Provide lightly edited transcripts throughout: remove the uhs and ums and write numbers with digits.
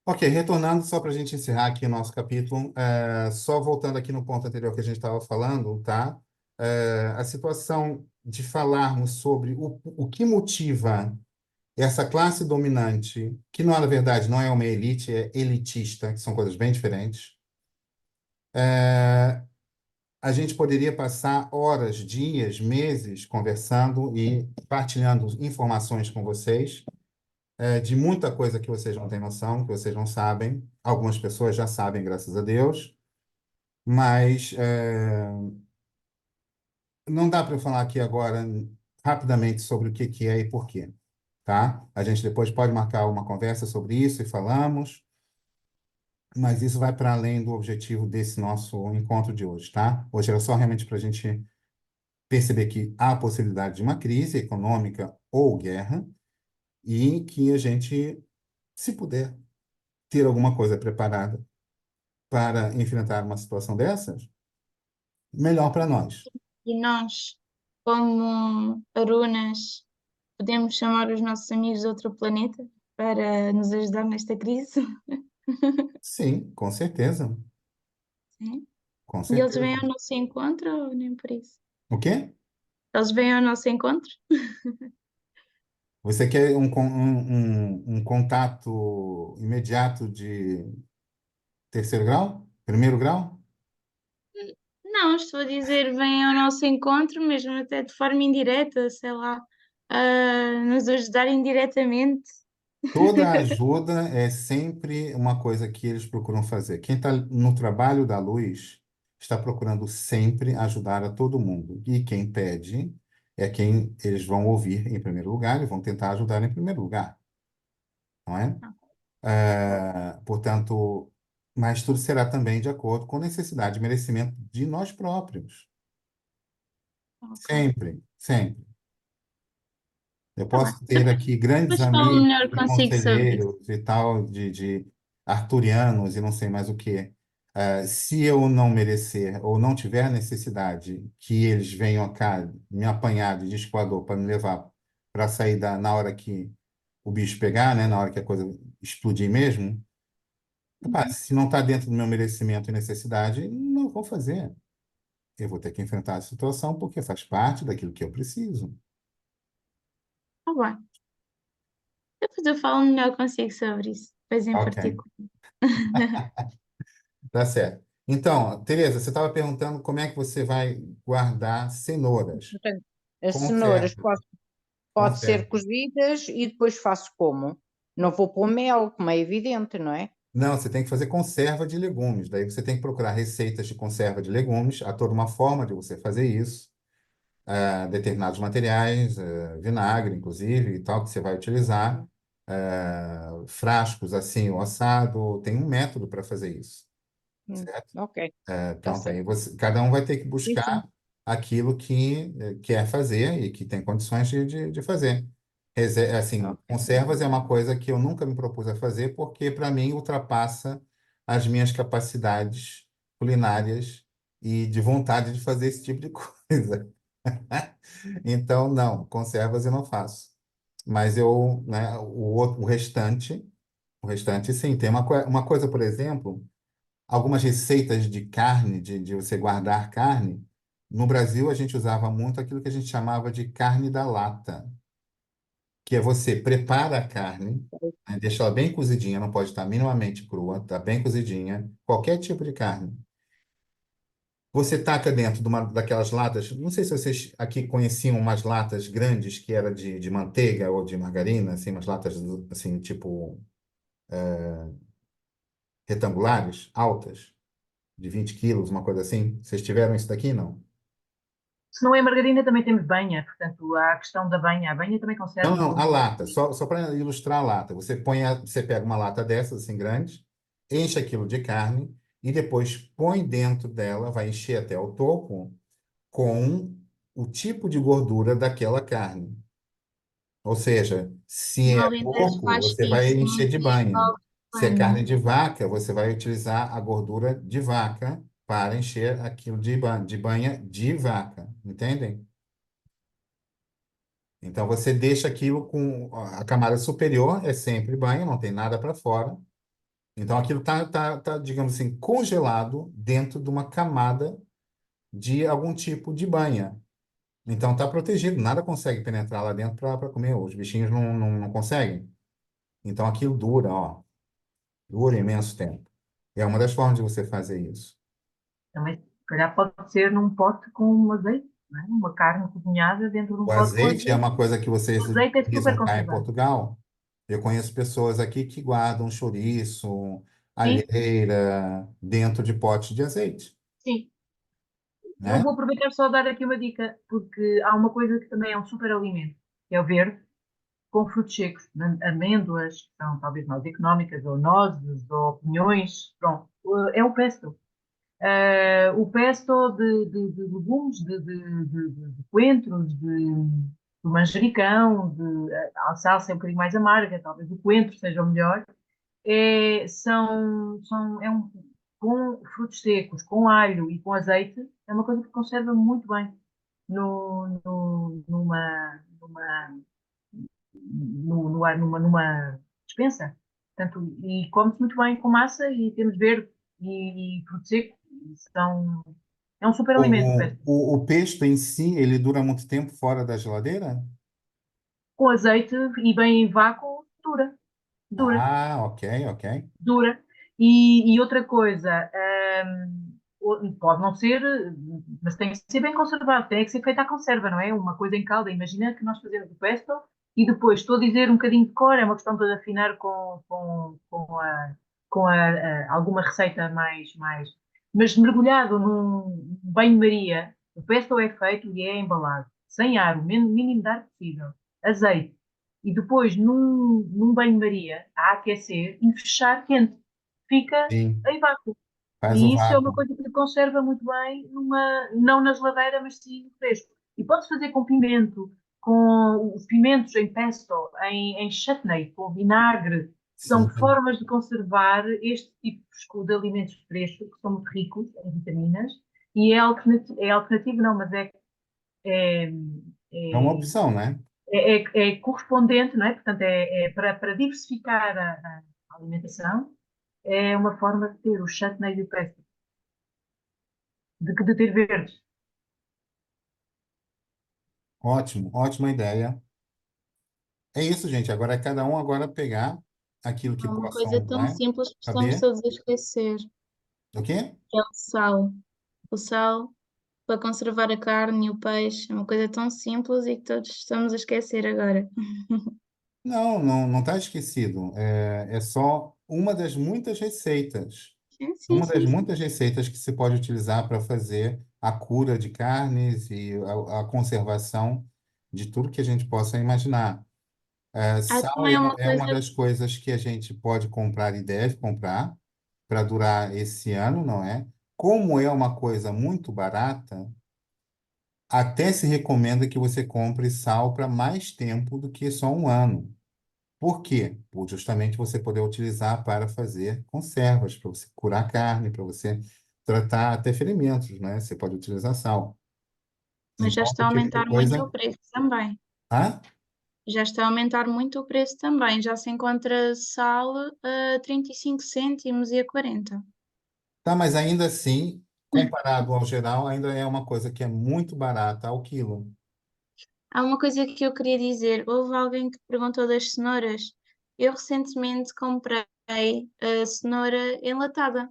Ok, retornando só para a gente encerrar aqui o nosso capítulo, só voltando aqui no ponto anterior que a gente estava falando, tá? A situação de falarmos sobre o que motiva essa classe dominante, que não, na verdade não é uma elite, é elitista, que são coisas bem diferentes. A gente poderia passar horas, dias, meses conversando e partilhando informações com vocês, de muita coisa que vocês não têm noção, que vocês não sabem. Algumas pessoas já sabem, graças a Deus, mas não dá para eu falar aqui agora rapidamente sobre o que que é e por quê, tá? A gente depois pode marcar uma conversa sobre isso e falamos, mas isso vai para além do objetivo desse nosso encontro de hoje, tá? Hoje era só realmente para a gente perceber que há a possibilidade de uma crise econômica ou guerra e que a gente, se puder, ter alguma coisa preparada para enfrentar uma situação dessas, melhor para nós. E nós, como arunas, podemos chamar os nossos amigos de outro planeta para nos ajudar nesta crise. Sim, com certeza, Sim. com E eles vêm certeza. ao nosso encontro ou nem por isso? O quê? Eles vêm ao nosso encontro? Você quer um contato imediato de terceiro grau? Primeiro grau? Não, estou a dizer, vêm ao nosso encontro, mesmo até de forma indireta, sei lá, nos ajudar indiretamente. Toda ajuda é sempre uma coisa que eles procuram fazer. Quem está no trabalho da luz está procurando sempre ajudar a todo mundo. E quem pede é quem eles vão ouvir em primeiro lugar e vão tentar ajudar em primeiro lugar, não é? Portanto, mas tudo será também de acordo com necessidade e merecimento de nós próprios. Ok, Sempre, sempre. Eu está bem. posso ter aqui grandes Depois falo amigos melhor e consigo sobre isso. conselheiros e tal, de arturianos e não sei mais o quê. Se eu não merecer ou não tiver necessidade que eles venham cá me apanhar de disco voador para me levar para sair na hora que o bicho pegar, né, na hora que a coisa explodir mesmo, epá, Uhum. se não está dentro do meu merecimento e necessidade, não vou fazer. Eu vou ter que enfrentar a situação porque faz parte daquilo que eu preciso. Tá bem. Depois eu falo melhor consigo sobre isso, depois em Ok. particular. Tá certo. Então, Tereza, você estava perguntando como é que você vai guardar cenouras. Portanto, as cenouras Conserva, pode ser conserva. cozidas e depois faço como? Não vou pôr mel, como é evidente, não é? Não, você tem que fazer conserva de legumes. Daí você tem que procurar receitas de conserva de legumes. Há toda uma forma de você fazer isso. Determinados materiais, vinagre, inclusive, e tal, que você vai utilizar. Frascos assim, o assado. Tem um método para fazer isso. Certo? Ok, está Pronto, aí certo. cada um vai ter que Sim, sim. buscar aquilo que quer fazer e que tem condições de fazer. Assim, Ok. conservas é uma coisa que eu nunca me propus a fazer porque, para mim, ultrapassa as minhas capacidades culinárias e de vontade de fazer esse tipo de coisa. Então, não, conservas eu não faço. Mas eu, né, o restante, sim. Tem uma coisa, por exemplo, algumas receitas de carne, de você guardar carne. No Brasil, a gente usava muito aquilo que a gente chamava de carne da lata, que é você prepara a carne, né, deixa ela bem cozidinha, não pode estar minimamente crua, está bem cozidinha, qualquer tipo de carne. Você taca dentro de uma daquelas latas, não sei se vocês aqui conheciam umas latas grandes que era de manteiga ou de margarina, assim, umas latas assim, tipo retangulares, altas, de 20 quilos, uma coisa assim. Vocês tiveram isso daqui? Não. Se não é margarina, também temos banha. Portanto, há a questão da banha. A banha também Não, conserva não, a como. lata, só para ilustrar a lata. Você pega uma lata dessas, assim, grande, enche aquilo de carne e depois põe dentro dela, vai encher até o topo, com o tipo de gordura daquela carne. Ou seja, se No é Alentejo porco, faz você vai isso, encher de muito em banha. caldo de Se é carne banha. de vaca, você vai utilizar a gordura de vaca para encher aquilo de banha de vaca. Entendem? Então você deixa aquilo com a camada superior, é sempre banho, não tem nada para fora. Então, aquilo tá, digamos assim, congelado dentro de uma camada de algum tipo de banha. Então, está protegido, nada consegue penetrar lá dentro para comer. Os bichinhos não conseguem. Então, aquilo dura, ó, dura imenso tempo. É uma das formas de você fazer isso. Também, se calhar, pode ser num pote com um azeite, não é? Uma carne cozinhada dentro de um O pote com azeite é azeite. uma coisa que vocês O azeite é super utilizam cá em conservante. Portugal. Eu conheço pessoas aqui que guardam chouriço, Sim, alheira, dentro de potes de azeite, sim. Eu né? vou aproveitar só a dar aqui uma dica, porque há uma coisa que também é um super alimento, que é o verde, com frutos secos, amêndoas, que são talvez mais económicas, ou nozes, ou pinhões, pronto. É o pesto. O pesto de legumes, de coentros, de manjericão, a salsa é um bocadinho mais amarga, talvez o coentro seja o melhor. É com frutos secos, com alho e com azeite, é uma coisa que conserva muito bem no, no, numa despensa. Portanto, e come-se muito bem com massa e temos verde e fruto seco. É um super alimento, o pesto. O pesto em si, ele dura muito tempo fora da geladeira? Com azeite e bem em vácuo, dura, dura. Ah, ok, ok. Dura. E outra coisa, pode não ser, mas tem que ser bem conservado, tem que ser feita à conserva, não é? Uma coisa em calda. Imagina que nós fazemos o pesto e depois, estou a dizer um bocadinho de cor, é uma questão de afinar alguma receita mais. Mas mergulhado num banho-maria, o pesto é feito e é embalado, sem ar, o mínimo de ar possível, azeite e depois num banho-maria a aquecer e fechar quente. Fica Sim, em vácuo. faz o E isso é uma vácuo. coisa que conserva muito bem, não na geladeira, mas sim no fresco. E pode-se fazer com pimento, com os pimentos em pesto, em chutney, com vinagre. São Sim. formas de conservar este tipo de alimentos frescos, que são muito ricos em vitaminas. E é alternativo não, mas é, É uma é opção, né? é correspondente, não é? Portanto, para diversificar a alimentação, é uma forma de ter o chutney e o pesto, de ter verdes. Ótimo, ótima ideia. É isso, gente. Agora é cada um agora pegar aquilo que Há uma coisa possam, tão né, simples que estamos saber. todos a esquecer, O quê? que é o sal. O sal para conservar a carne e o peixe, é uma coisa tão simples e que todos estamos a esquecer agora. Não está esquecido. É só uma das muitas receitas. Sim, sim, Uma das sim, sim. muitas receitas que se pode utilizar para fazer a cura de carnes e a conservação de tudo que a gente possa imaginar. Há Sal também uma é uma coisa, das coisas que a gente pode comprar e deve comprar para durar esse ano, não é? Como é uma coisa muito barata, até se recomenda que você compre sal para mais tempo do que só um ano. Por quê? Por justamente você poder utilizar para fazer conservas, para você curar carne, para você tratar até ferimentos, né? Você pode utilizar sal. mas já Então, está a o tipo de aumentar muito o coisa. preço também. Ah, Já está a aumentar muito o preço também. Já se encontra sal a 35 cêntimos e a 40. tá, mas ainda assim, comparado ao geral, ainda é uma coisa que é muito barata ao quilo. Há uma coisa que eu queria dizer. Houve alguém que perguntou das cenouras. Eu recentemente comprei a cenoura enlatada,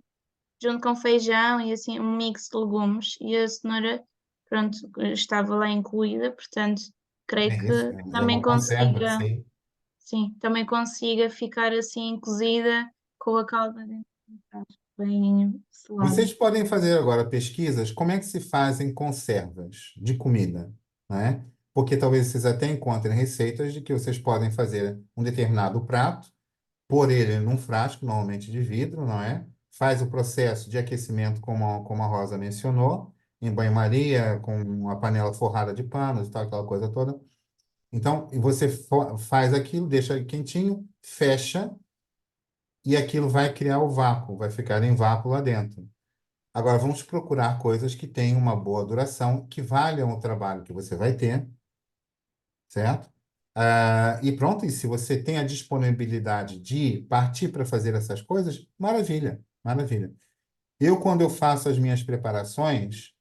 junto com feijão e assim um mix de legumes. E a cenoura, pronto, estava lá incluída, portanto, creio É isso, que é também uma conserva, consiga, sim. sim, também consiga ficar assim cozida com a calda dentro do prato, bem selada. Vocês podem fazer agora pesquisas como é que se fazem conservas de comida, né? Porque talvez vocês até encontrem receitas de que vocês podem fazer um determinado prato, pôr ele num frasco, normalmente de vidro, não é? Faz o processo de aquecimento, como a Rosa mencionou, em banho-maria, com uma panela forrada de panos e tal, aquela coisa toda. Então, e você faz aquilo, deixa ele quentinho, fecha, e aquilo vai criar o vácuo, vai ficar em vácuo lá dentro. Agora, vamos procurar coisas que tenham uma boa duração, que valham o trabalho que você vai ter, certo? E pronto, e se você tem a disponibilidade de partir para fazer essas coisas, maravilha, maravilha. Quando eu faço as minhas preparações,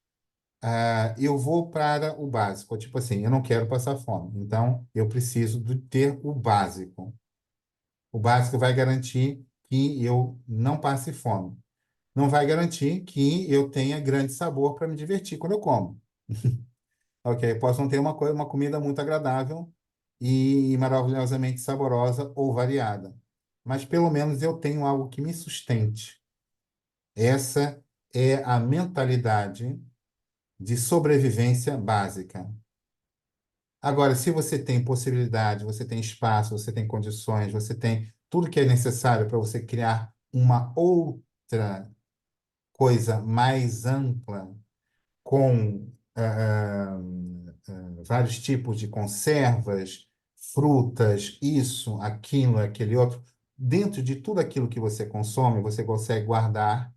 eu vou para o básico. Tipo assim, eu não quero passar fome, então eu preciso de ter o básico. O básico vai garantir que eu não passe fome. Não vai garantir que eu tenha grande sabor para me divertir quando eu como. Ok, posso não ter uma comida muito agradável e maravilhosamente saborosa ou variada, mas pelo menos eu tenho algo que me sustente. Essa é a mentalidade de sobrevivência básica. Agora, se você tem possibilidade, você tem espaço, você tem condições, você tem tudo que é necessário para você criar uma outra coisa mais ampla, com vários tipos de conservas, frutas, isso, aquilo, aquele outro. Dentro de tudo aquilo que você consome, você consegue guardar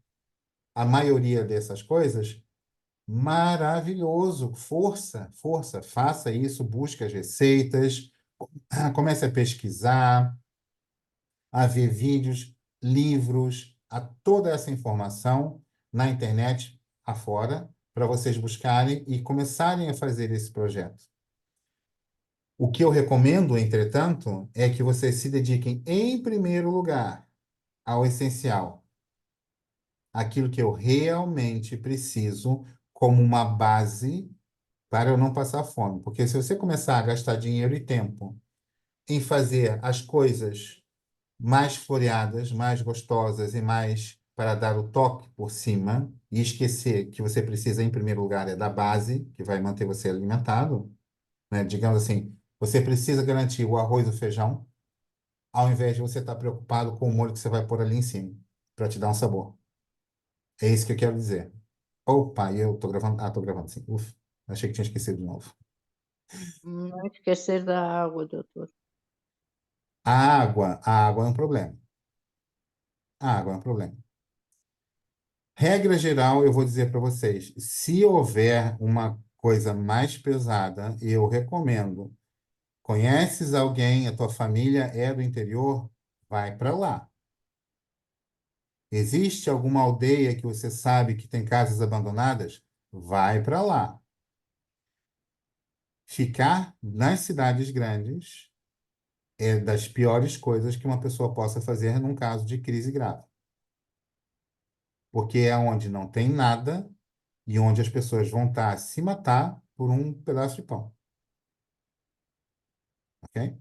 a maioria dessas coisas. Maravilhoso. Força, força. Faça isso, busque as receitas, comece a pesquisar, a ver vídeos, livros, a toda essa informação na internet afora, para vocês buscarem e começarem a fazer esse projeto. O que eu recomendo, entretanto, é que vocês se dediquem, em primeiro lugar, ao essencial, aquilo que eu realmente preciso como uma base para eu não passar fome. Porque se você começar a gastar dinheiro e tempo em fazer as coisas mais floreadas, mais gostosas e mais para dar o toque por cima e esquecer que você precisa, em primeiro lugar, é da base, que vai manter você alimentado, né? Digamos assim, você precisa garantir o arroz e o feijão, ao invés de você estar preocupado com o molho que você vai pôr ali em cima, para te dar um sabor. É isso que eu quero dizer. Opa, eu tô gravando. Ah, tô gravando sim. Uf, achei que tinha esquecido de novo. Não esquecer da água, doutor. A água é um problema. A água é um problema. Regra geral, eu vou dizer para vocês, se houver uma coisa mais pesada, eu recomendo. Conheces alguém, a tua família é do interior? Vai para lá. Existe alguma aldeia que você sabe que tem casas abandonadas? Vai para lá. Ficar nas cidades grandes é das piores coisas que uma pessoa possa fazer num caso de crise grave. Porque é onde não tem nada e onde as pessoas vão estar a se matar por um pedaço de pão. Ok?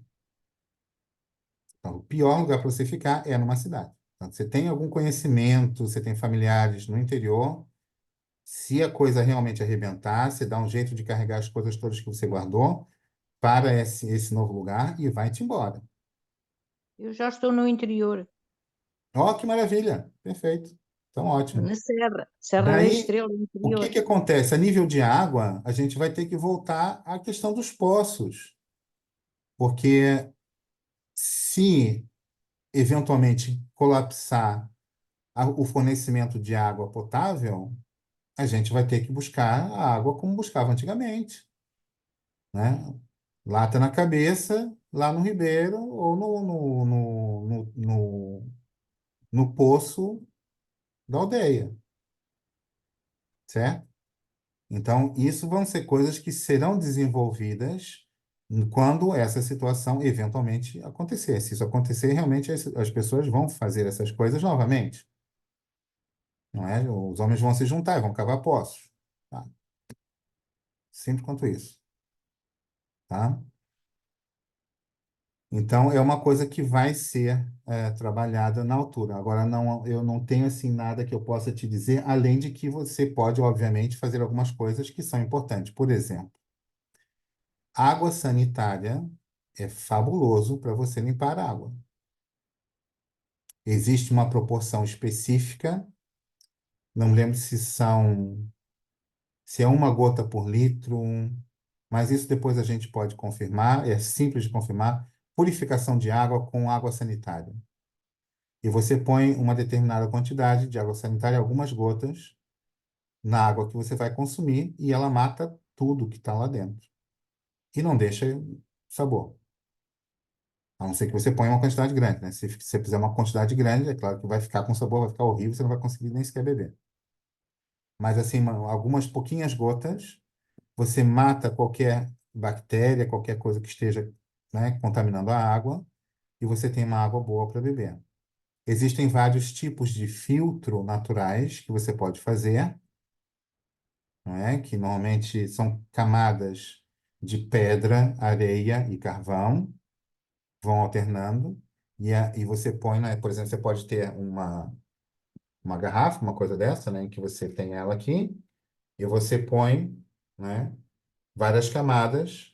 Então, o pior lugar para você ficar é numa cidade. Então, você tem algum conhecimento, você tem familiares no interior, se a coisa realmente arrebentar, você dá um jeito de carregar as coisas todas que você guardou para esse novo lugar e vai-te embora. Eu já estou no interior, Ó, que maravilha! Perfeito. Então, ótimo. na Serra, Serra da Daí, Estrela, o que interior. que acontece? A nível de água, a gente vai ter que voltar à questão dos poços, porque se eventualmente colapsar o fornecimento de água potável, a gente vai ter que buscar a água como buscava antigamente, né? Lata na cabeça, lá no ribeiro ou no poço da aldeia, certo? Então, isso vão ser coisas que serão desenvolvidas quando essa situação eventualmente acontecer. Se isso acontecer, realmente as pessoas vão fazer essas coisas novamente, não é? Os homens vão se juntar e vão cavar poços, tá? Simples quanto isso, tá? Então, é uma coisa que vai ser trabalhada na altura. Agora, não, eu não tenho assim nada que eu possa te dizer, além de que você pode, obviamente, fazer algumas coisas que são importantes. Por exemplo, água sanitária é fabuloso para você limpar a água. Existe uma proporção específica, não me lembro se é uma gota por litro, mas isso depois a gente pode confirmar, é simples de confirmar. Purificação de água com água sanitária. E você põe uma determinada quantidade de água sanitária, algumas gotas, na água que você vai consumir e ela mata tudo que está lá dentro. E não deixa sabor. A não ser que você ponha uma quantidade grande, né? Se você fizer uma quantidade grande, é claro que vai ficar com sabor, vai ficar horrível, você não vai conseguir nem sequer beber. Mas assim, algumas pouquinhas gotas, você mata qualquer bactéria, qualquer coisa que esteja, né, contaminando a água, e você tem uma água boa para beber. Existem vários tipos de filtro naturais que você pode fazer, não é? Que normalmente são camadas de pedra, areia e carvão, vão alternando, e você põe, né, por exemplo, você pode ter uma garrafa, uma coisa dessa, né, em que você tem ela aqui, e você põe, né, várias camadas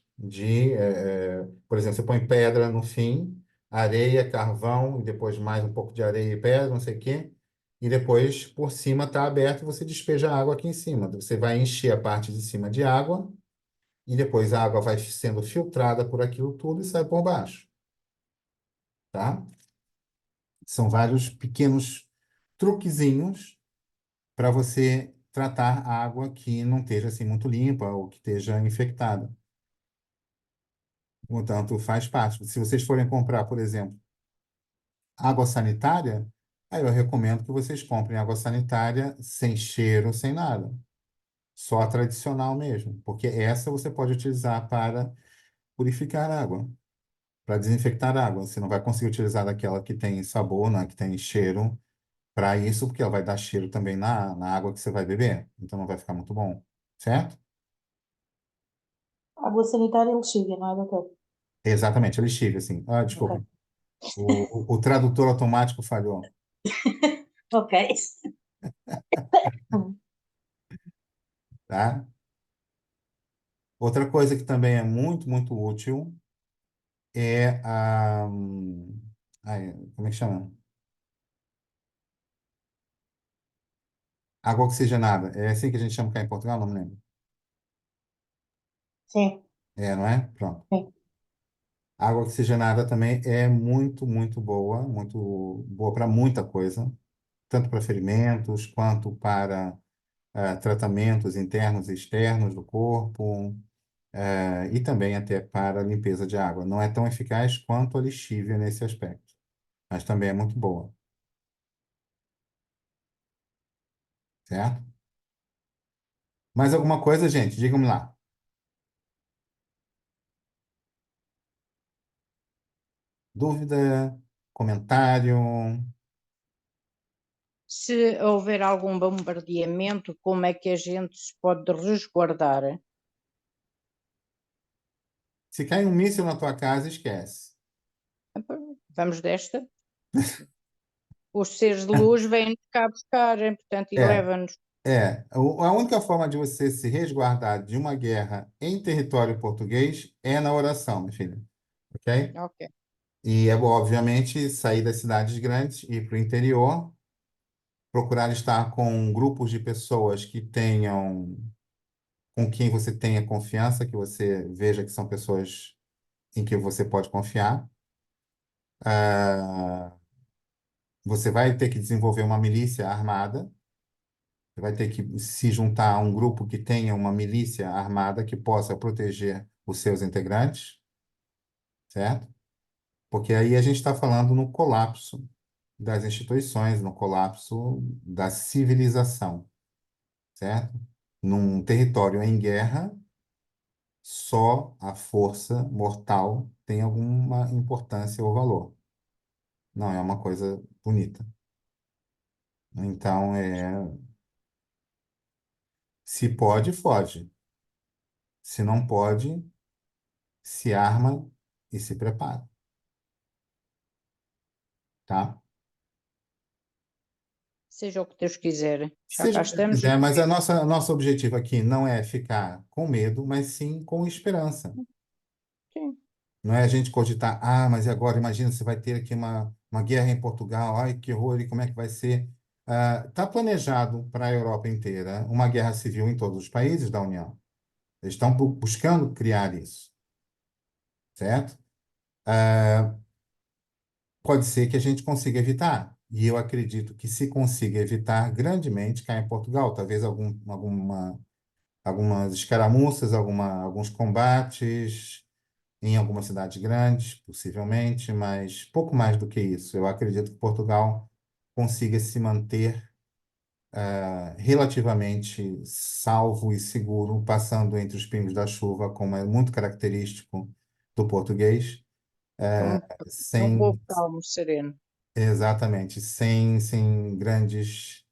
por exemplo, você põe pedra no fim, areia, carvão, e depois mais um pouco de areia e pedra, não sei o quê, e depois por cima está aberto e você despeja a água aqui em cima. Você vai encher a parte de cima de água, e depois a água vai sendo filtrada por aquilo tudo e sai por baixo, tá? São vários pequenos truquezinhos para você tratar a água que não esteja assim muito limpa ou que esteja infectada. Portanto, faz parte. Se vocês forem comprar, por exemplo, água sanitária, aí eu recomendo que vocês comprem água sanitária sem cheiro, sem nada. Só a tradicional mesmo, porque essa você pode utilizar para purificar água, para desinfectar água. Você não vai conseguir utilizar aquela que tem sabor, né, que tem cheiro, para isso, porque ela vai dar cheiro também na água que você vai beber. Então não vai ficar muito bom, certo? Água sanitária e lexívia, não é, doutor? Exatamente, ele chega assim. Ah, Ok. desculpa. O tradutor automático falhou, Ok. Hum. tá? Outra coisa que também é muito, muito útil é como é que chama? Água oxigenada. É assim que a gente chama cá em Portugal? Não me lembro. Sim, É, não é? Pronto. sim. Água oxigenada também é muito boa para muita coisa, tanto para ferimentos quanto para tratamentos internos e externos do corpo, e também até para limpeza de água. Não é tão eficaz quanto a lixívia nesse aspecto, mas também é muito boa, certo? Mais alguma coisa, gente? Digam lá. Dúvida, comentário? Se houver algum bombardeamento, como é que a gente se pode resguardar? Se cai um míssil na tua casa, esquece. Vamos desta? Os seres de luz vêm cá buscar, portanto, e É, levam-nos. a única forma de você se resguardar de uma guerra em território português é na oração, minha filha. Ok? Ok. E é bom, obviamente, sair das cidades grandes, ir para o interior, procurar estar com grupos de pessoas que tenham, com quem você tenha confiança, que você veja que são pessoas em que você pode confiar. Ah, você vai ter que desenvolver uma milícia armada. Você vai ter que se juntar a um grupo que tenha uma milícia armada que possa proteger os seus integrantes, certo? Porque aí a gente está falando no colapso das instituições, no colapso da civilização, certo? Num território em guerra, só a força mortal tem alguma importância ou valor. Não é uma coisa bonita. Então, se pode, foge. Se não pode, se arma e se prepara, tá? Seja o que Deus quiser. Já Seja cá o que Deus estamos e quiser, mas nosso objetivo aqui não é ficar com medo, mas sim com esperança. sim. Não é a gente cogitar, mas e agora? Imagina, você vai ter aqui uma guerra em Portugal, ai, que horror, e como é que vai ser? Está planejado para a Europa inteira uma guerra civil em todos os países da União. Eles estão buscando criar isso, certo? Pode ser que a gente consiga evitar. E eu acredito que se consiga evitar grandemente cá em Portugal, talvez algumas escaramuças, alguns combates, em algumas cidades grandes, possivelmente, mas pouco mais do que isso. Eu acredito que Portugal consiga se manter relativamente salvo e seguro, passando entre os pingos da chuva, como é muito característico do português, É um sem povo calmo, sereno. exatamente, sem grandes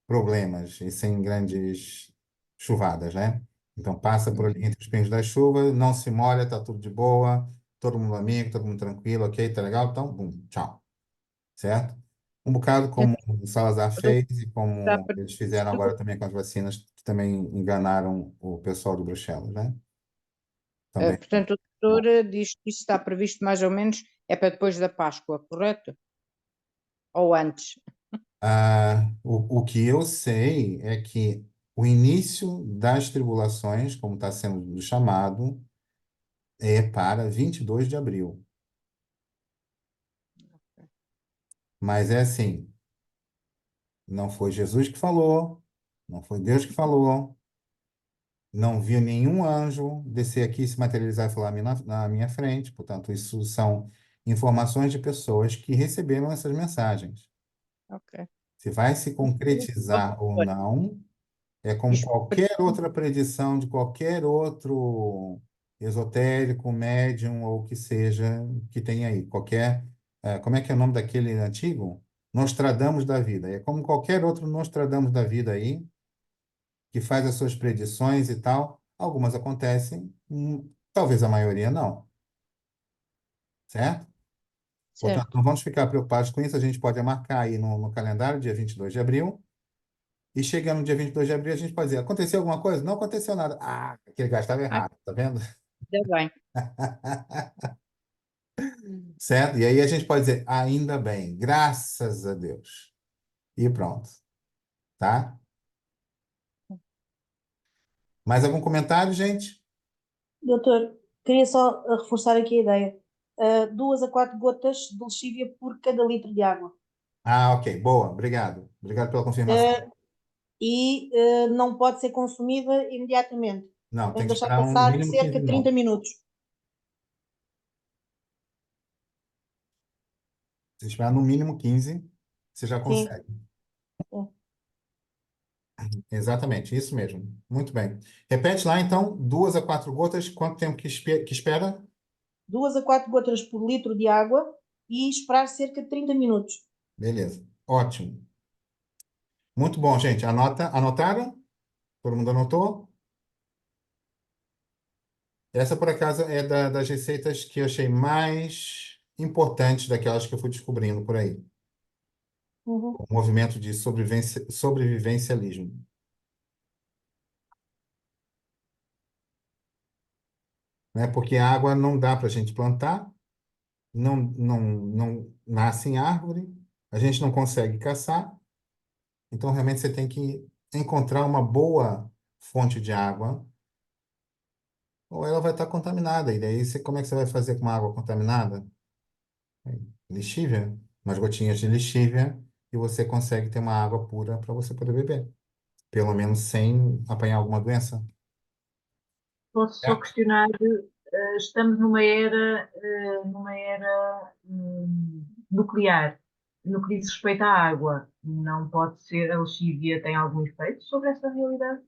problemas e sem grandes chuvadas, né? Então passa por ali entre os pingos da chuva, não se molha, tá tudo de boa, todo mundo amigo, todo mundo tranquilo, ok, tá legal? Então, bum, tchau, certo? Um bocado como o Salazar Doutor, fez e está como eles fizeram agora também com as vacinas, que também enganaram o pessoal de Bruxelas, né? Também. portanto, o Bom. doutor diz que isso está previsto mais ou menos é para depois da Páscoa, correto? Ou antes? O que eu sei é que o início das tribulações, como está sendo chamado, é para 22 de abril. Mas é assim, não foi Jesus que falou, não foi Deus que falou, não vi nenhum anjo descer aqui, se materializar e falar na minha frente. Portanto, isso são informações de pessoas que receberam essas mensagens. Ok. Se vai se concretizar ou não, é como qualquer outra predição de qualquer outro esotérico, médium ou o que seja que tem aí. Como é que é o nome daquele antigo? Nostradamus da vida. É como qualquer outro Nostradamus da vida aí, que faz as suas predições e tal. Algumas acontecem, talvez a maioria não, certo? Portanto, Certo. não vamos ficar preocupados com isso. A gente pode marcar aí no calendário, dia 22 de abril. E chegando no dia 22 de abril, a gente pode dizer, aconteceu alguma coisa? Não aconteceu nada. Ah, aquele gajo estava Ah, errado, tá vendo? ainda bem. Certo? E aí a gente pode dizer, ainda bem, graças a Deus. E pronto, tá? Mais algum comentário, gente? Doutor, queria só reforçar aqui a ideia. 2 a 4 gotas de lexívia por cada litro de água. Ah, ok, boa, obrigado. Obrigado pela confirmação. Uh, e não pode ser consumida imediatamente. Não, Tem tem de que deixar esperar um passar mínimo cerca 15 de 30 minutos. minutos. Se esperar no mínimo 15, você já Sim. consegue. É. Exatamente, isso mesmo. Muito bem. Repete lá, então, 2 a 4 gotas, quanto tempo que espera? 2 a 4 gotas por litro de água e esperar cerca de 30 minutos. Beleza, ótimo. Muito bom, gente. Anotaram? Todo mundo anotou? Essa, por acaso, é das receitas que eu achei mais importantes daquelas que eu fui descobrindo por aí. Uhum. O movimento de sobrevivencialismo. Né? Porque a água não dá para a gente plantar, não nasce em árvore, a gente não consegue caçar, então realmente você tem que encontrar uma boa fonte de água, ou ela vai estar contaminada. E daí, como é que você vai fazer com uma água contaminada? Lixívia, umas gotinhas de lixívia, e você consegue ter uma água pura para você poder beber, pelo menos sem apanhar alguma doença. Posso só Certo? questionar, estamos numa era nuclear. No que diz respeito à água, não pode ser, a lexívia tem algum efeito sobre essa realidade?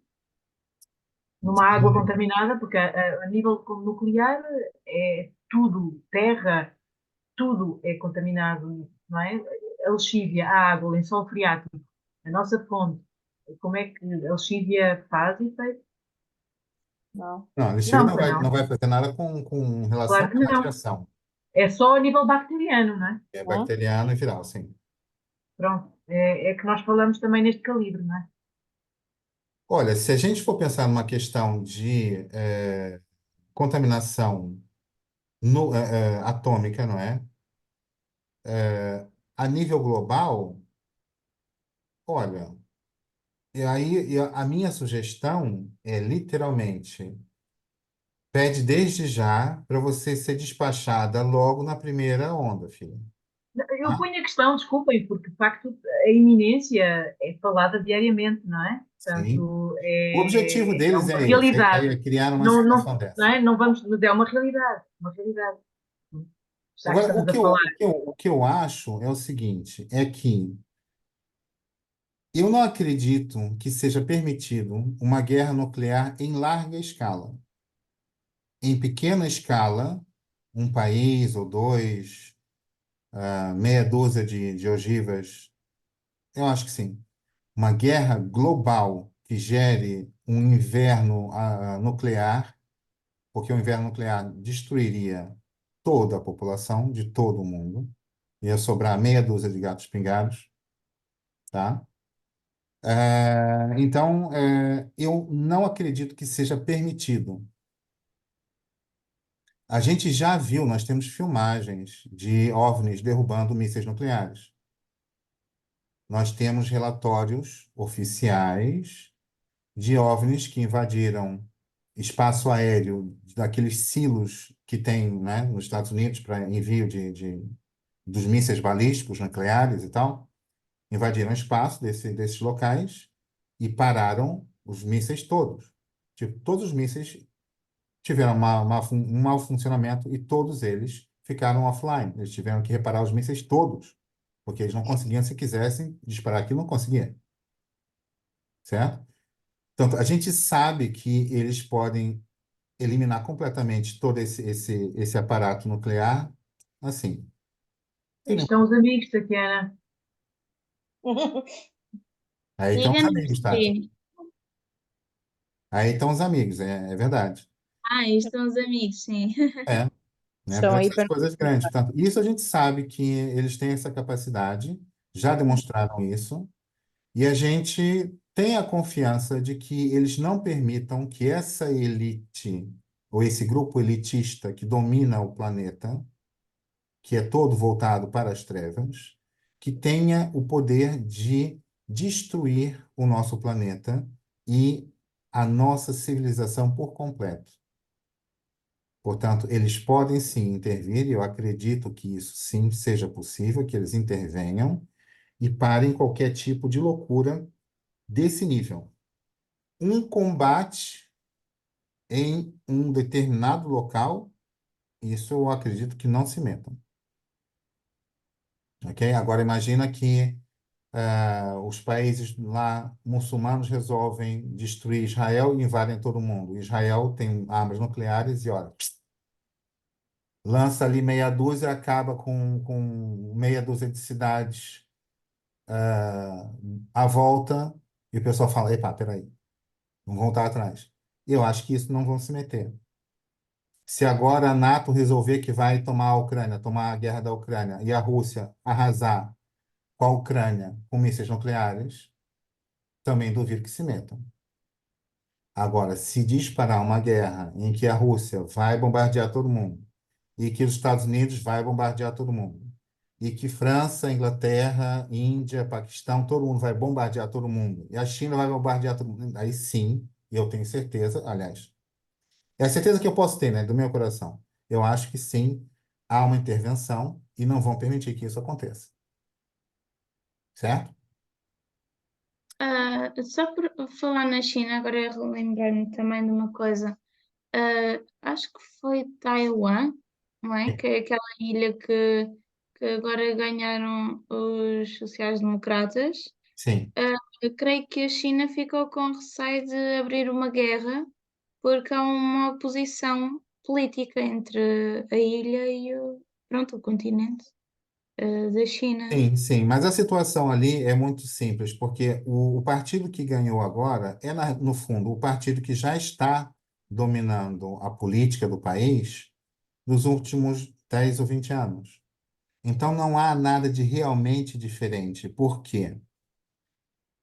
Numa água contaminada, porque a nível nuclear é tudo, terra, tudo é contaminado, não é? A lexívia, a água, o lençol freático, a nossa fonte, como é que a lexívia faz efeito? Não. Não, a lixívia Não, não pois vai, não não. vai fazer nada com relação Claro que à não. radiação. É só a nível bacteriano, não é? É Hã? bacteriano e viral, sim. Pronto. É que nós falamos também neste calibre, não é? Olha, se a gente for pensar numa questão de contaminação atômica, não é? A nível global, olha, e aí a minha sugestão é literalmente pede desde já para você ser despachada logo na primeira onda, filho. Eu tá? ponho a questão, desculpem, porque de facto a iminência é falada diariamente, não é? Sim. Portanto, O objetivo é deles uma é esse, realidade. é criar uma Não, não, situação não dessa. é? Não vamos, mas é uma realidade, uma realidade. Já que Agora, estamos a falar. o que eu acho é o seguinte, é que eu não acredito que seja permitido uma guerra nuclear em larga escala. Em pequena escala, um país ou dois, meia dúzia de ogivas, eu acho que sim. Uma guerra global que gere um inverno nuclear, porque o inverno nuclear destruiria toda a população de todo o mundo, ia sobrar meia dúzia de gatos pingados, tá? Então, eu não acredito que seja permitido. A gente já viu, nós temos filmagens de OVNIs derrubando mísseis nucleares. Nós temos relatórios oficiais de OVNIs que invadiram espaço aéreo daqueles silos que tem, né, nos Estados Unidos para envio dos mísseis balísticos nucleares e tal. Invadiram o espaço desses locais e pararam os mísseis todos. Tipo, todos os mísseis tiveram um mau funcionamento e todos eles ficaram offline. Eles tiveram que reparar os mísseis todos, porque eles não conseguiam, se quisessem disparar aquilo, não conseguiam, certo? Então, a gente sabe que eles podem eliminar completamente todo esse aparato nuclear, assim. Aí estão os amigos, Tatiana. Aí estão os Diga-nos amigos, Tati. que. Aí estão os amigos, é verdade. Ah, estão os amigos, sim. É, né, Estão para aí essas para coisas grandes. Portanto, isso a gente sabe que eles têm essa capacidade, já demonstraram isso, e a gente tem a confiança de que eles não permitam que essa elite, ou esse grupo elitista que domina o planeta, que é todo voltado para as trevas, que tenha o poder de destruir o nosso planeta e a nossa civilização por completo. Portanto, eles podem sim intervir, e eu acredito que isso sim seja possível, que eles intervenham e parem qualquer tipo de loucura desse nível. Um combate em um determinado local, isso eu acredito que não se metam. Ok? Agora imagina que os países lá muçulmanos resolvem destruir Israel e invadem todo mundo. Israel tem armas nucleares e olha, lança ali meia dúzia, acaba com meia dúzia de cidades à volta, e o pessoal fala, epá, peraí, vamos voltar atrás. Eu acho que isso não vão se meter. Se agora a NATO resolver que vai tomar a Ucrânia, tomar a guerra da Ucrânia, e a Rússia arrasar com a Ucrânia com mísseis nucleares, também duvido que se metam. Agora, se disparar uma guerra em que a Rússia vai bombardear todo mundo, e que os Estados Unidos vai bombardear todo mundo, e que França, Inglaterra, Índia, Paquistão, todo mundo vai bombardear todo mundo, e a China vai bombardear todo mundo, aí sim, eu tenho certeza, aliás, é a certeza que eu posso ter, né, do meu coração. Eu acho que sim, há uma intervenção e não vão permitir que isso aconteça. Certo? Só por falar na China, agora eu relembrar-me também de uma coisa. Acho que foi Taiwan, não é? Que é aquela ilha que agora ganharam os sociais-democratas. Sim. Eu creio que a China ficou com receio de abrir uma guerra porque há uma oposição política entre a ilha e o continente, da China. Sim, sim, mas a situação ali é muito simples, porque o partido que ganhou agora é, no fundo, o partido que já está dominando a política do país nos últimos 10 ou 20 anos. Então, não há nada de realmente diferente. Por quê?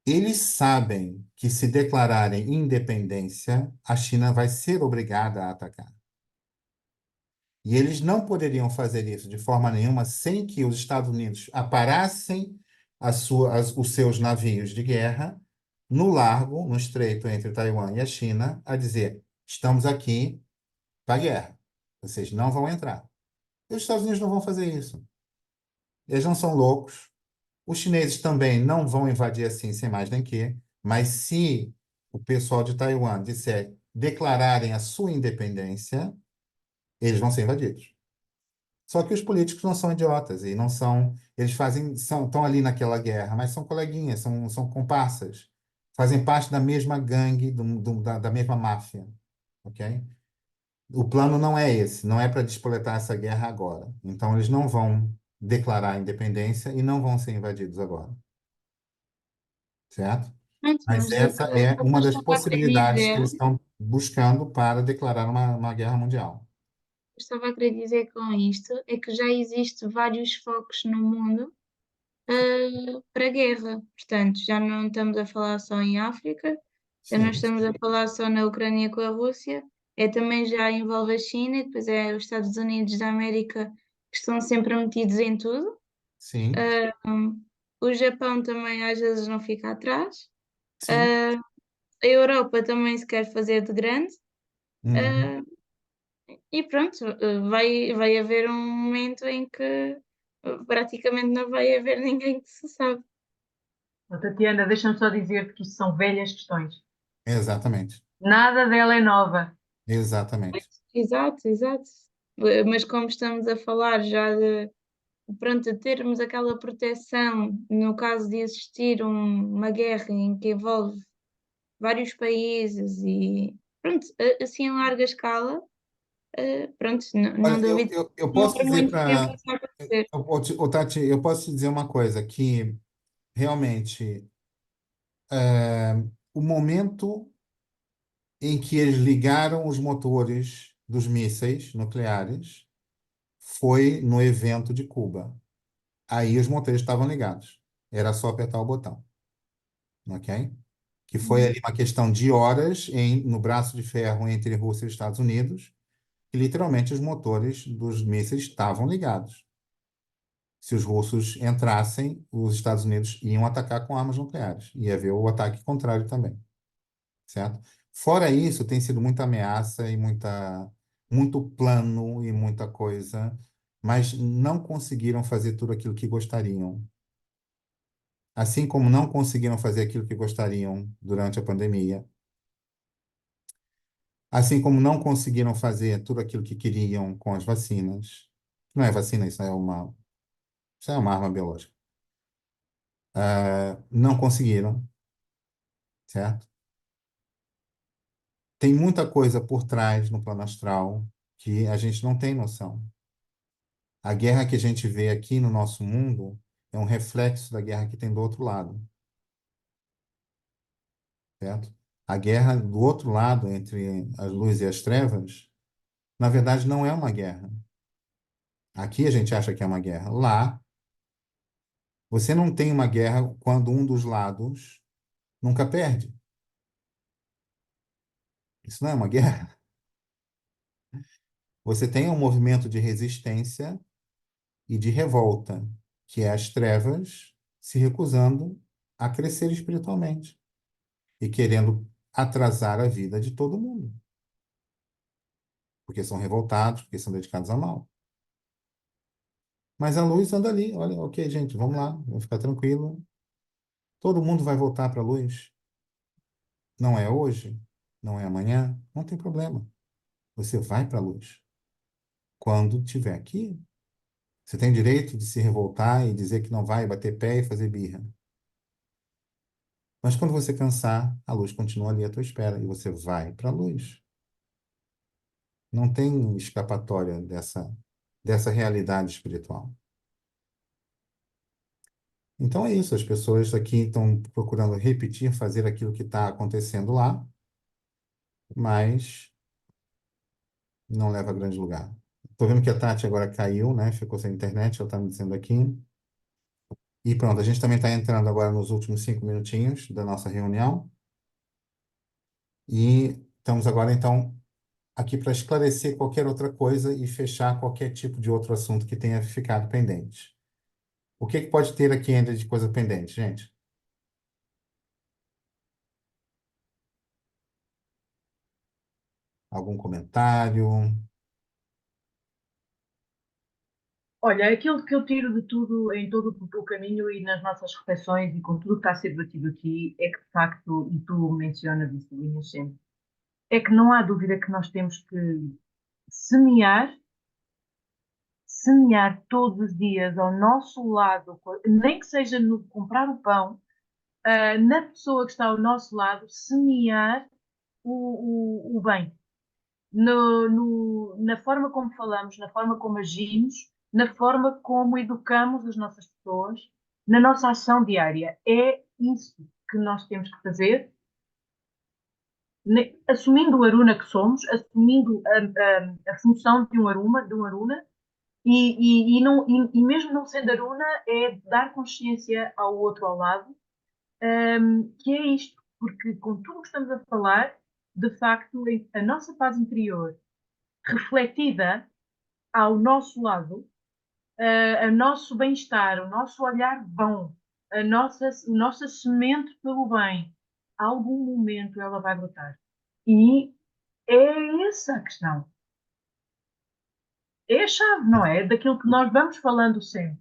Eles sabem que, se declararem independência, a China vai ser obrigada a atacar. E eles não poderiam fazer isso de forma nenhuma sem que os Estados Unidos aparassem os seus navios de guerra no largo, no estreito entre Taiwan e a China, a dizer: estamos aqui para a guerra. Vocês não vão entrar. E os Estados Unidos não vão fazer isso. Eles não são loucos. Os chineses também não vão invadir assim, sem mais nem que. Mas se o pessoal de Taiwan disser declararem a sua independência, eles vão ser invadidos. Só que os políticos não são idiotas e não são. Eles fazem, estão ali naquela guerra, mas são coleguinhas, são comparsas. Fazem parte da mesma gangue, da mesma máfia. Ok? O plano não é esse, não é para despoletar essa guerra agora. Então, eles não vão declarar a independência e não vão ser invadidos agora. Certo? Pronto, Mas mas essa é o que eu uma das estava a querer possibilidades que dizer, eles estão buscando para declarar uma guerra mundial. estava a querer dizer com isto é que já existe vários focos no mundo para guerra. Portanto, já não estamos a falar só em África, já não Sim, estamos a falar só na Ucrânia com a Rússia, é também já envolve a China, e depois é os Estados Unidos da América que estão sempre metidos em tudo. sim, O Japão também às vezes não fica atrás. sim. Ah, a Europa também se quer fazer de grande. Uhum. Ah, e pronto, vai haver um momento em que praticamente não vai haver ninguém que se sabe. Ó, Tatiana, deixa-me só dizer-te que isso são velhas questões. Exatamente, Nada dela é nova. exatamente. Exato, exato. Mas como estamos a falar já de, pronto, de termos aquela proteção no caso de existir uma guerra em que envolve vários países e pronto, assim em larga escala, pronto, não Olha, eu, duvido que eu, eu não posso demore dizer muito tempo para. isso a acontecer. Tati, eu posso te dizer uma coisa, que realmente o momento em que eles ligaram os motores dos mísseis nucleares foi no evento de Cuba. Aí os motores estavam ligados. Era só apertar o botão, ok? Que foi Uhum. ali uma questão de horas no braço de ferro entre Rússia e Estados Unidos, que literalmente os motores dos mísseis estavam ligados. Se os russos entrassem, os Estados Unidos iam atacar com armas nucleares. Ia haver o ataque contrário também, certo? Fora isso, tem sido muita ameaça e muito plano e muita coisa, mas não conseguiram fazer tudo aquilo que gostariam. Assim como não conseguiram fazer aquilo que gostariam durante a pandemia, assim como não conseguiram fazer tudo aquilo que queriam com as vacinas. Não é vacina, isso é uma arma biológica. Não conseguiram, certo? Tem muita coisa por trás no plano astral que a gente não tem noção. A guerra que a gente vê aqui no nosso mundo é um reflexo da guerra que tem do outro lado, certo? A guerra do outro lado, entre as luzes e as trevas, na verdade não é uma guerra. Aqui a gente acha que é uma guerra. Lá, você não tem uma guerra quando um dos lados nunca perde. Isso não é uma guerra. Você tem um movimento de resistência e de revolta, que é as trevas se recusando a crescer espiritualmente e querendo atrasar a vida de todo mundo, porque são revoltados, porque são dedicados ao mal. Mas a luz anda ali. Olha, ok, gente, vamos lá, vamos ficar tranquilo. Todo mundo vai voltar para a luz. Não é hoje, não é amanhã, não tem problema. Você vai para a luz quando tiver aqui. Você tem direito de se revoltar e dizer que não vai, bater pé e fazer birra. Mas quando você cansar, a luz continua ali à tua espera e você vai para a luz. Não tem escapatória dessa realidade espiritual. Então é isso, as pessoas aqui estão procurando repetir, fazer aquilo que está acontecendo lá, mas não leva a grande lugar. Estou vendo que a Tati agora caiu, né? Ficou sem internet, ela está me dizendo aqui. E pronto, a gente também está entrando agora nos últimos 5 minutinhos da nossa reunião. E estamos agora, então, aqui para esclarecer qualquer outra coisa e fechar qualquer tipo de outro assunto que tenha ficado pendente. O que que pode ter aqui ainda de coisa pendente, gente? Algum comentário? Olha, aquilo que eu tiro de tudo, em todo o caminho e nas nossas reflexões e com tudo o que está a ser debatido aqui, é que de facto, e tu mencionas e sublinhas sempre, é que não há dúvida que nós temos que semear, semear todos os dias ao nosso lado, nem que seja no comprar o pão, na pessoa que está ao nosso lado, semear o bem. Na forma como falamos, na forma como agimos, na forma como educamos as nossas pessoas, na nossa ação diária. É isso que nós temos que fazer, assumindo o Aruna que somos, assumindo a função de um Aruna, e mesmo não sendo Aruna, é dar consciência ao outro ao lado, que é isto, porque com tudo o que estamos a falar, de facto, a nossa paz interior refletida ao nosso lado, o nosso bem-estar, o nosso olhar bom, a nossa semente pelo bem, algum momento ela vai brotar. E é essa a questão. É a chave, não é? Daquilo que nós vamos falando sempre.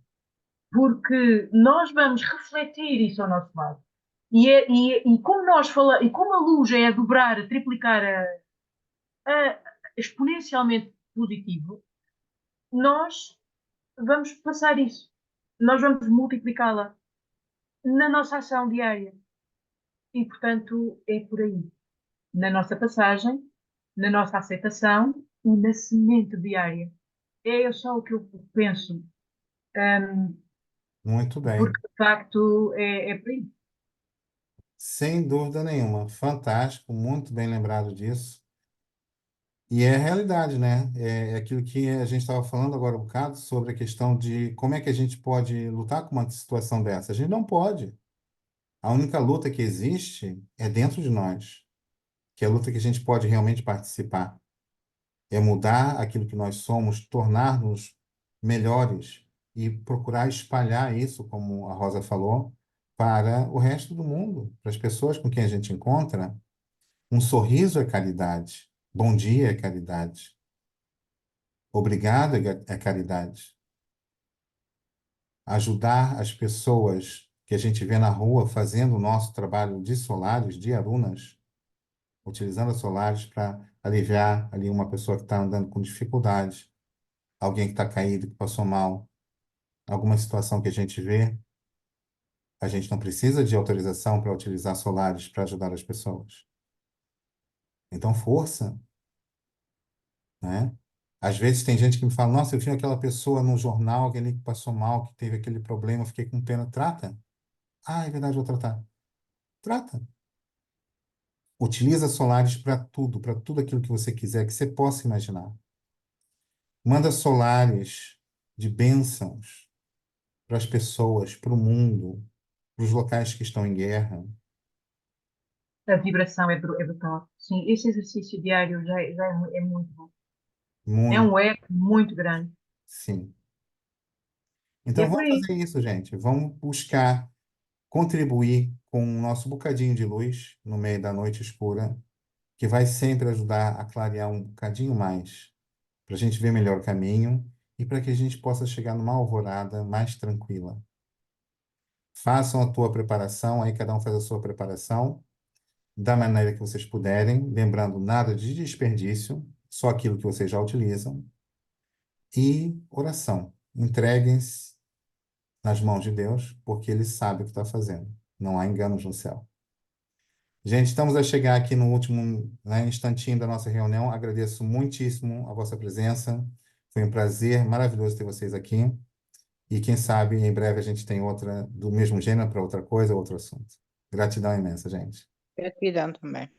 Porque nós vamos refletir isso ao nosso lado. E como nós falamos, e como a luz é a dobrar, a triplicar, a exponencialmente positivo, nós vamos passar isso. Nós vamos multiplicá-la na nossa ação diária. E, portanto, é por aí. Na nossa passagem, na nossa aceitação e na semente diária. É só o que eu penso, Muito bem. porque de facto é por aí. Sem dúvida nenhuma. Fantástico, muito bem lembrado disso. E é a realidade, né? É aquilo que a gente estava falando agora um bocado sobre a questão de como é que a gente pode lutar com uma situação dessa. A gente não pode. A única luta que existe é dentro de nós, que é a luta que a gente pode realmente participar. É mudar aquilo que nós somos, tornar-nos melhores e procurar espalhar isso, como a Rosa falou, para o resto do mundo, para as pessoas com quem a gente encontra. Um sorriso é caridade. Bom dia é caridade. Obrigado é caridade. Ajudar as pessoas que a gente vê na rua fazendo o nosso trabalho de solares, de arunas, utilizando as solares para aliviar ali uma pessoa que está andando com dificuldade, alguém que está caído, que passou mal, alguma situação que a gente vê, a gente não precisa de autorização para utilizar solares para ajudar as pessoas. Então, força, né? Às vezes tem gente que me fala, nossa, eu vi aquela pessoa no jornal, aquele que passou mal, que teve aquele problema, eu fiquei com pena. Trata. Ah, é verdade, vou tratar. Trata. Utiliza solares para tudo aquilo que você quiser, que você possa imaginar. Manda solares de bênçãos para as pessoas, para o mundo, para os locais que estão em guerra. A vibração é brutal. Sim, esse exercício diário já é muito bom. É Muito, um eco muito grande. sim. E é Então por vamos aí. fazer isso, gente. Vamos buscar contribuir com o nosso bocadinho de luz no meio da noite escura, que vai sempre ajudar a clarear um bocadinho mais, para a gente ver melhor o caminho e para que a gente possa chegar numa alvorada mais tranquila. Façam a tua preparação, aí cada um faz a sua preparação, da maneira que vocês puderem, lembrando nada de desperdício, só aquilo que vocês já utilizam, e oração. Entreguem-se nas mãos de Deus, porque Ele sabe o que está fazendo. Não há enganos no céu. Gente, estamos a chegar aqui no último, né, instantinho da nossa reunião. Agradeço muitíssimo a vossa presença. Foi um prazer maravilhoso ter vocês aqui. E quem sabe em breve a gente tem outra do mesmo gênero para outra coisa, outro assunto. Gratidão imensa, gente. Gratidão também.